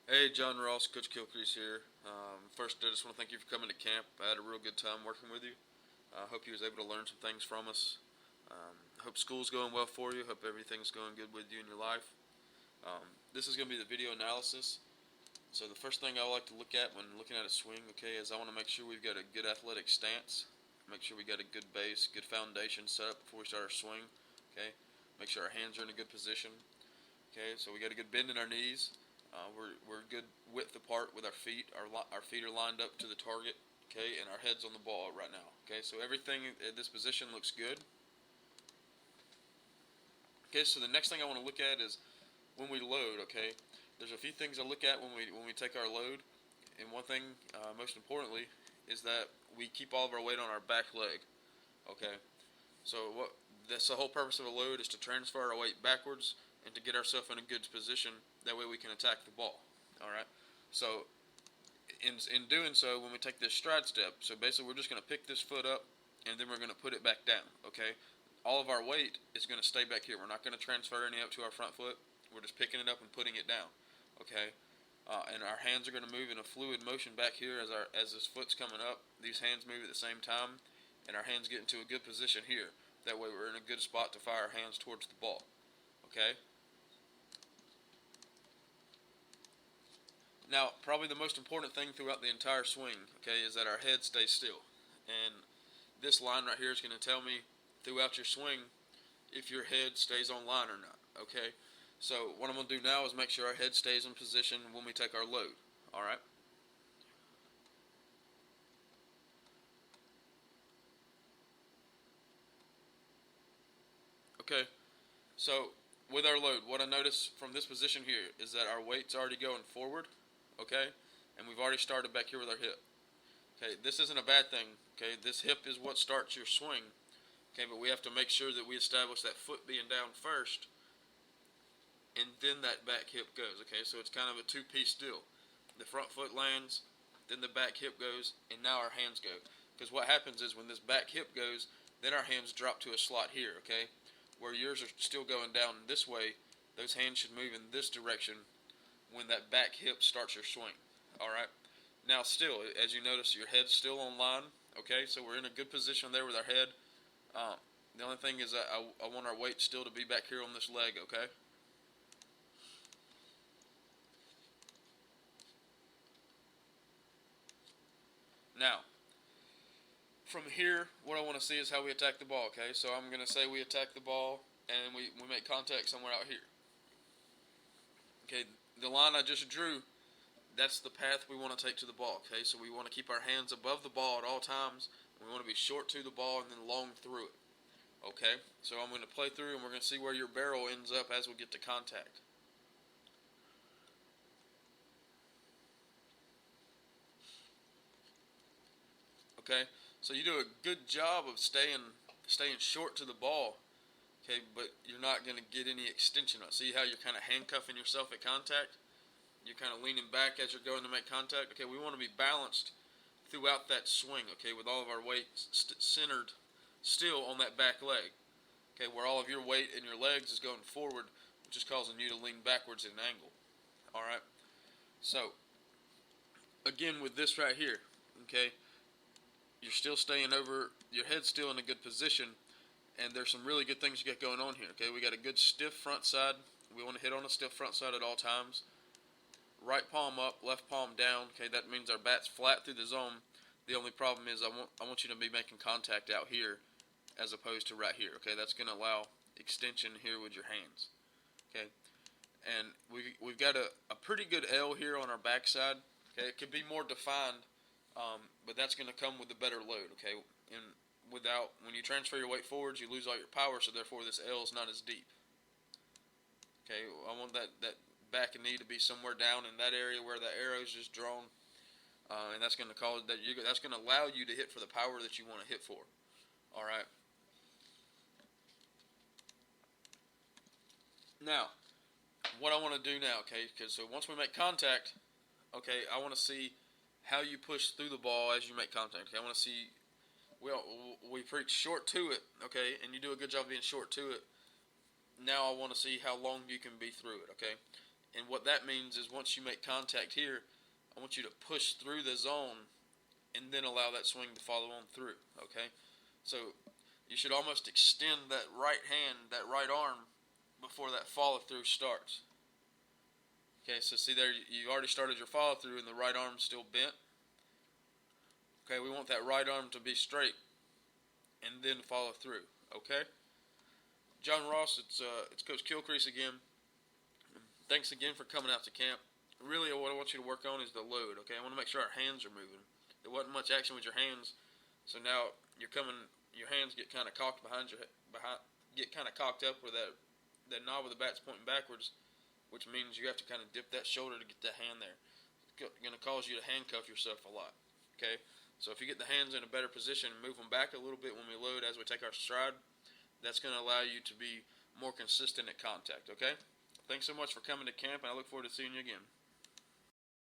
Hey, John Ross, Coach Kilcrease here. First, I just want to thank you for coming to camp. I had a real good time working with you. I hope you was able to learn some things from us. Hope school's going well for you. Hope everything's going good with you in your life. This is going to be the video analysis. So the first thing I like to look at when looking at a swing, okay, is I want to make sure we've got a good athletic stance. Make sure we got a good base, good foundation set up before we start our swing. Okay, make sure our hands are in a good position. Okay, so we got a good bend in our knees. We're good width apart with our feet. Our feet are lined up to the target. Okay, and our head's on the ball right now. Okay, so everything at this position looks good. Okay, so the next thing I want to look at is when we load. Okay, there's a few things I look at when we take our load, and one thing, most importantly, is that we keep all of our weight on our back leg. Okay, so that's the whole purpose of a load, is to transfer our weight backwards and to get ourselves in a good position. That way we can attack the ball. All right. So in doing so, when we take this stride step, so basically we're just going to pick this foot up and then we're going to put it back down. Okay. All of our weight is going to stay back here. We're not going to transfer any up to our front foot. We're just picking it up and putting it down. Okay. And our hands are going to move in a fluid motion back here as this foot's coming up. These hands move at the same time, and our hands get into a good position here. That way we're in a good spot to fire our hands towards the ball. Okay. Now, probably the most important thing throughout the entire swing, okay, is that our head stays still. And this line right here is going to tell me throughout your swing if your head stays on line or not, okay? So what I'm going to do now is make sure our head stays in position when we take our load, all right? Okay, so with our load, what I notice from this position here is that our weight's already going forward, okay? And we've already started back here with our hip. Okay, this isn't a bad thing, okay? This hip is what starts your swing, okay? But we have to make sure that we establish that foot being down first, and then that back hip goes, okay? So it's kind of a two-piece deal. The front foot lands, then the back hip goes, and now our hands go. Because what happens is when this back hip goes, then our hands drop to a slot here, okay? Where yours are still going down this way, those hands should move in this direction when that back hip starts your swing, all right? Now still, as you notice, your head's still on line, okay? So we're in a good position there with our head. The only thing is that I want our weight still to be back here on this leg, okay? Now, from here, what I want to see is how we attack the ball, okay? So I'm going to say we attack the ball, and we make contact somewhere out here. Okay, the line I just drew, that's the path we want to take to the ball, okay? So we want to keep our hands above the ball at all times. We want to be short to the ball and then long through it, okay? So I'm going to play through, and we're going to see where your barrel ends up as we get to contact. Okay, so you do a good job of staying short to the ball, okay, but you're not going to get any extension on it. See how you're kind of handcuffing yourself at contact? You're kind of leaning back as you're going to make contact. Okay, we want to be balanced throughout that swing, okay, with all of our weight centered still on that back leg, okay, where all of your weight and your legs is going forward, which is causing you to lean backwards at an angle. All right, so again with this right here, okay, you're still staying over, your head's still in a good position, and there's some really good things you got going on here, okay? We got a good stiff front side. We want to hit on a stiff front side at all times. Right palm up, left palm down, okay? That means our bat's flat through the zone. The only problem is I want you to be making contact out here as opposed to right here, okay? That's going to allow extension here with your hands, okay? And we've got a pretty good L here on our backside, okay? It could be more defined, but that's going to come with a better load, okay? And when you transfer your weight forwards, you lose all your power, so therefore this L is not as deep. Okay, I want that back and knee to be somewhere down in that area where the arrow is just drawn, and that's going to cause that. That's going to allow you to hit for the power that you want to hit for. All right. Now, what I want to do now, okay? Because so once we make contact, okay, I want to see how you push through the ball as you make contact. Okay, I want to see. Well, we preach short to it, okay, and you do a good job being short to it. Now I want to see how long you can be through it, okay? And what that means is once you make contact here, I want you to push through the zone and then allow that swing to follow on through, okay? So you should almost extend that right hand, that right arm, before that follow-through starts. Okay, so see there, you already started your follow-through and the right arm's still bent. Okay, we want that right arm to be straight and then follow through, okay? John Ross, it's Coach Kilcrease again. Thanks again for coming out to camp. Really, what I want you to work on is the load, okay? I want to make sure our hands are moving. There wasn't much action with your hands, so now your hands get kind of cocked get kind of cocked up where that knob of the bat's pointing backwards, which means you have to kind of dip that shoulder to get that hand there. It's going to cause you to handcuff yourself a lot, okay? So if you get the hands in a better position and move them back a little bit when we load as we take our stride, that's going to allow you to be more consistent at contact, okay? Thanks so much for coming to camp, and I look forward to seeing you again.